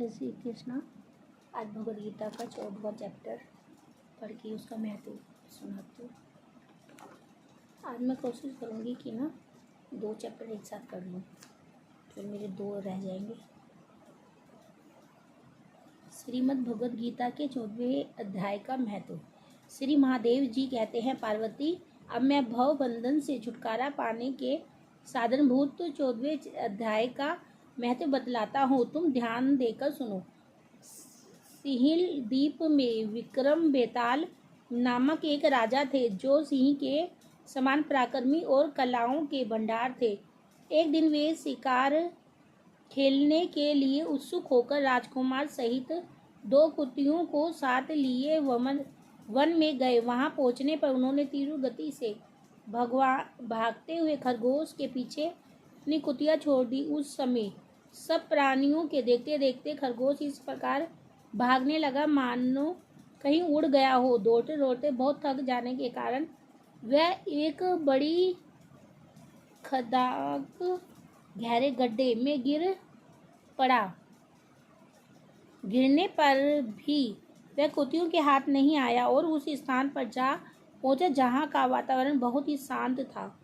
जय श्री कृष्णा। आज भगवद गीता का 14वां चैप्टर पढ़ के उसका महत्व सुनाती हूँ। आज मैं कोशिश करूँगी कि ना 2 चैप्टर एक साथ कर लूँ, फिर मेरे 2 रह जाएंगे। श्रीमद् भगवद गीता के 14वें अध्याय का महत्व। श्री महादेव जी कहते हैं, पार्वती, अब मैं भव बंधन से छुटकारा पाने के साधनभूत 14वें अध्याय का महत्व बतलाता हूँ, तुम ध्यान देकर सुनो। सिहिल द्वीप में विक्रम बेताल नामक एक राजा थे, जो सिंह के समान पराक्रमी और कलाओं के भंडार थे। एक दिन वे शिकार खेलने के लिए उत्सुक होकर राजकुमार सहित 2 कुतियों को साथ लिए वन में गए। वहां पहुंचने पर उन्होंने तीव्र गति से भागते हुए खरगोश के पीछे अपनी कुतिया छोड़ दी। उस समय सब प्राणियों के देखते देखते खरगोश इस प्रकार भागने लगा मानो कहीं उड़ गया हो। दौड़ते दौड़ते बहुत थक जाने के कारण वह एक बड़ी खदाक गहरे गड्ढे में गिर पड़ा। गिरने पर भी वह कुतियों के हाथ नहीं आया और उस स्थान पर जा पहुंचा जहां का वातावरण बहुत ही शांत था।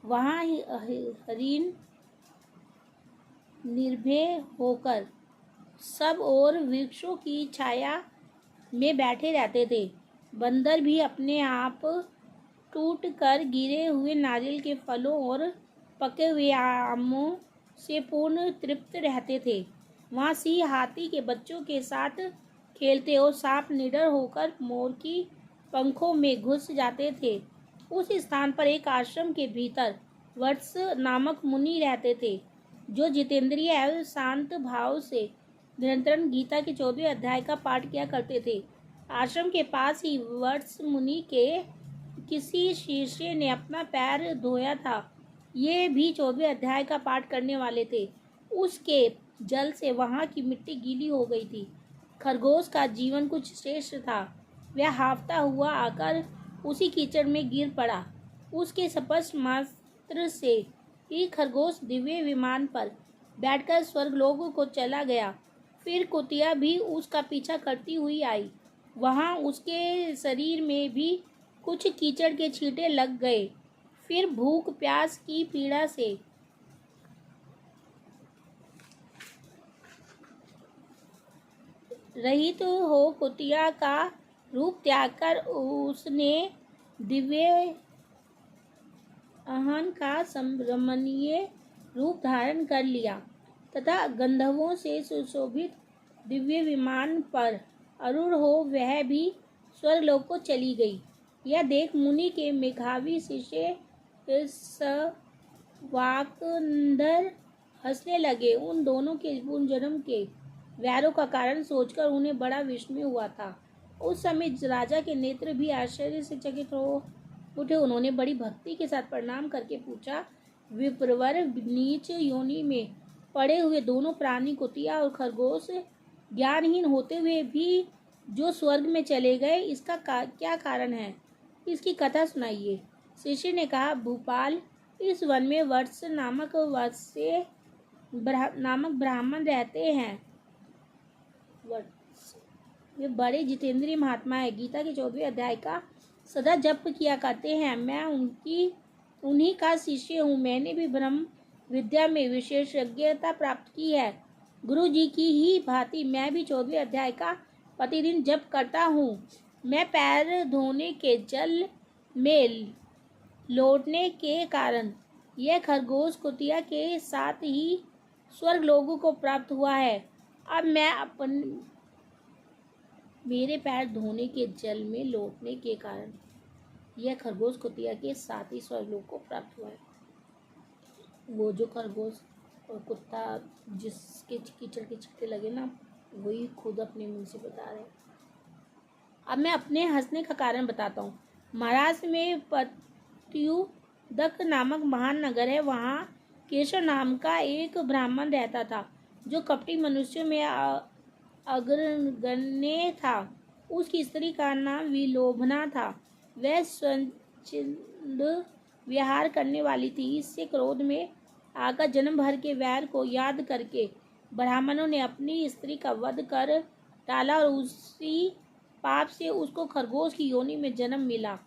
वहां हरिण निर्भय होकर सब और वृक्षों की छाया में बैठे रहते थे। बंदर भी अपने आप टूट कर गिरे हुए नारियल के फलों और पके हुए आमों से पूर्ण तृप्त रहते थे। वहाँ सिंह हाथी के बच्चों के साथ खेलते और सांप निडर होकर मोर की पंखों में घुस जाते थे। उस स्थान पर एक आश्रम के भीतर वत्स नामक मुनि रहते थे, जो जितेंद्रिय एवं शांत भाव से निरंतर गीता के 14वें अध्याय का पाठ किया करते थे। आश्रम के पास ही वत्स मुनि के किसी शिष्य ने अपना पैर धोया था। ये भी 14वें अध्याय का पाठ करने वाले थे। उसके जल से वहां की मिट्टी गीली हो गई थी। खरगोश का जीवन कुछ श्रेष्ठ था। वह हाफता हुआ आकर उसी कीचड़ में गिर पड़ा। उसके स्पर्श मात्र से ही खरगोश दिव्य विमान पर बैठकर स्वर्गलोक को चला गया। फिर कुतिया भी उसका पीछा करती हुई आई। वहां उसके शरीर में भी कुछ कीचड़ के छींटे लग गए। फिर भूख प्यास की पीड़ा से रहित हो कुतिया का रूप त्याग कर उसने दिव्य अहन का रमणीय रूप धारण कर लिया तथा गंधर्वों से सुशोभित दिव्य विमान पर आरूढ़ हो वह भी स्वर्गलोक को चली गई। यह देख मुनि के मेधावी शिष्य वाकंदर हंसने लगे। उन दोनों के पुनर्जन्म के वैरों का कारण सोचकर उन्हें बड़ा विस्मय हुआ था। उस समय राजा के नेत्र भी आश्चर्य से चकित हो उठे। उन्होंने बड़ी भक्ति के साथ प्रणाम करके पूछा, विप्रवर, नीच योनि में पड़े हुए दोनों प्राणी कुतिया और खरगोश ज्ञानहीन होते हुए भी जो स्वर्ग में चले गए, इसका क्या कारण है? इसकी कथा सुनाइए। शिष्य ने कहा, भूपाल, इस वन में वत्स नामक ब्राह्मण रहते हैं। वे बड़े जितेंद्रिय महात्मा है। गीता के 14वें अध्याय का सदा जप किया करते हैं। मैं उन्हीं का शिष्य हूँ। मैंने भी ब्रह्म विद्या में विशेषज्ञता प्राप्त की है। गुरु जी की ही भांति मैं भी 14वें अध्याय का प्रतिदिन जप करता हूँ। मैं पैर धोने के जल में लौटने के कारण यह खरगोश कुतिया के साथ ही स्वर्ग लोगों को प्राप्त हुआ है। अब मैं मेरे पैर धोने के जल में लौटने के कारण यह खरगोश कुतिया के साथ ही स्वर्गलोक को प्राप्त हुआ है। वो जो खरगोश और कुत्ता जिसके कीचड़ के छींटे लगे ना, वही खुद अपने मुंह से बता रहे। अब मैं अपने हंसने का कारण बताता हूँ। महाराष्ट्र में पत्युदक नामक महान नगर है। वहाँ केशव नाम का एक ब्राह्मण रहता था, जो कपटी मनुष्यों में अग्रगण्य था। उसकी स्त्री का नाम विलोभना था। वह स्वच्छंद विहार करने वाली थी। इससे क्रोध में आकर जन्म भर के वैर को याद करके ब्राह्मणों ने अपनी स्त्री का वध कर डाला और उसी पाप से उसको खरगोश की योनि में जन्म मिला।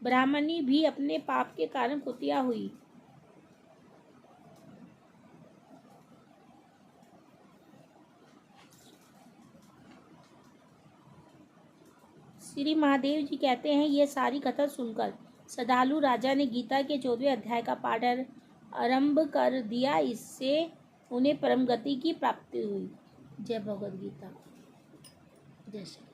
ब्राह्मणी भी अपने पाप के कारण कुतिया हुई। श्री महादेव जी कहते हैं, यह सारी कथा सुनकर श्रद्धालु राजा ने गीता के 14वें अध्याय का पाठ आरंभ कर दिया। इससे उन्हें परम गति की प्राप्ति हुई। जय भगवद गीता। जय श्री